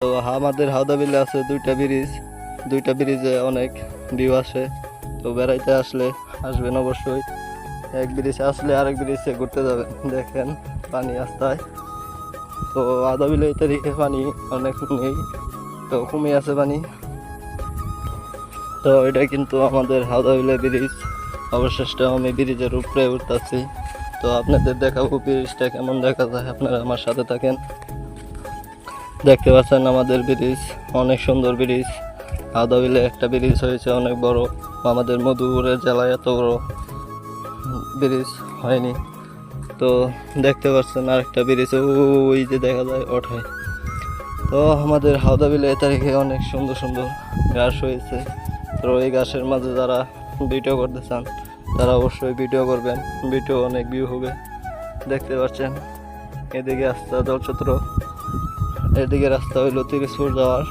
তো আমাদের হাওদা বিলে আছে দুইটা ব্রিজে অনেক ভিউ আসে। তো বেড়াইতে আসলে আসবেন অবশ্যই। এক ব্রিজে আসলে আরেক ব্রিজে ঘুরতে যাবেন, দেখেন পানি রাস্তায়। তো হাওদা বিলে এই তারিখে পানি অনেক নেই, তো কমে আছে পানি। তো এটা কিন্তু আমাদের হাওদা বিলে ব্রিজ। অবশেষে আমি ব্রিজের উপরে উঠতেছি। তো আপনাদের দেখাবো ব্রিজটা কেমন দেখা যায়, আপনারা আমার সাথে থাকেন। দেখতে পাচ্ছেন আমাদের ব্রিজ, অনেক সুন্দর ব্রিজ। হাওদা বিলে একটা ব্রিজ হয়েছে অনেক বড়, আমাদের মধুপুরের জেলায় এত বড় ব্রিজ হয়নি। তো দেখতে পাচ্ছেন আরেকটা ব্রিজ ওই যে দেখা যায় ওঠায়। তো আমাদের হাওদা বিলে এ তারিখে অনেক সুন্দর সুন্দর ঘাস হয়েছে। তো এই ঘাসের মাঝে যারা ভিডিও করতে চান তারা অবশ্যই ভিডিও করবেন, ভিডিও অনেক ভিউ হবে। দেখতে পাচ্ছেন এদিকে রাস্তা জলছত্র, এদিকে রাস্তা হইলো তিরিশপুর যাওয়ার।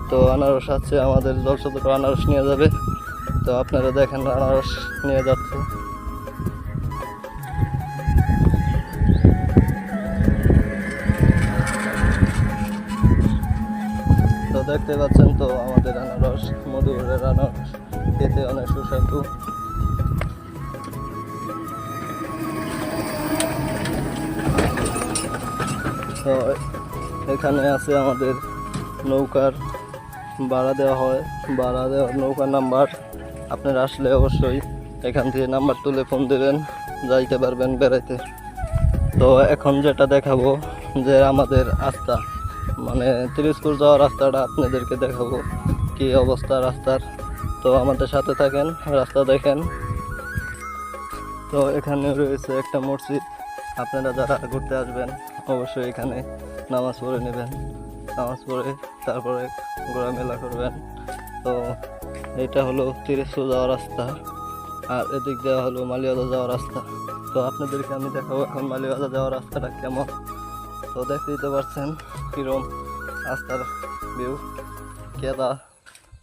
তো আনারস আছে, আমাদের জলছত্র আনারস নিয়ে যাবে। তো আপনারা দেখেন আনারস নিয়ে যাচ্ছে। তো দেখতে পাচ্ছেন তো আমাদের আনারস, মধুপুরের আনারস খেতে অনেক সুস্বাদু। তো এখানে আছে আমাদের নৌকার ভাড়া দেওয়া হয়, ভাড়া দেওয়ার নৌকার নাম্বার। আপনারা আসলে অবশ্যই এখান থেকে নাম্বার তুলে ফোন দেবেন, যাইতে পারবেন বেড়াইতে। তো এখন যেটা দেখাবো যে আমাদের রাস্তা, মানে তিরিশপুর যাওয়ার রাস্তাটা আপনাদেরকে দেখাবো কি অবস্থা রাস্তার। তো আমাদের সাথে থাকেন, রাস্তা দেখেন। তো এখানে রয়েছে একটা মসজিদ, আপনারা যারা ঘুরতে আসবেন অবশ্যই এখানে নামাজ পড়ে নেবেন, নামাজ পড়ে তারপরে ঘোরামেলা করবেন। তো এটা হলো তিরিশপুর যাওয়ার রাস্তা, আর এদিক দেওয়া হলো মালিবাজার যাওয়ার রাস্তা। তো আপনাদেরকে আমি দেখাবো এখন মালিবাজার যাওয়ার রাস্তাটা কেমন। তো দেখতে দিতে পারছেন কিরম রাস্তার ভিউ, কেদা,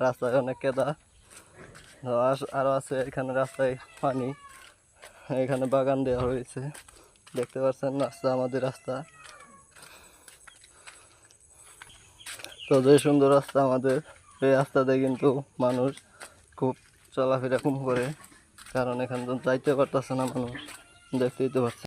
রাস্তায় অনেক কেদা। তো আরও আছে এখানে রাস্তায় পানি, এখানে বাগান দেওয়া হয়েছে। দেখতে পাচ্ছেন রাস্তা, আমাদের রাস্তা। তো যে সুন্দর রাস্তা আমাদের, এই রাস্তাতে কিন্তু মানুষ খুব চলাফেরা কম করে, কারণ এখানে তো যাইতে পারতেছে না মানুষ, দেখতেই তো পারছেন।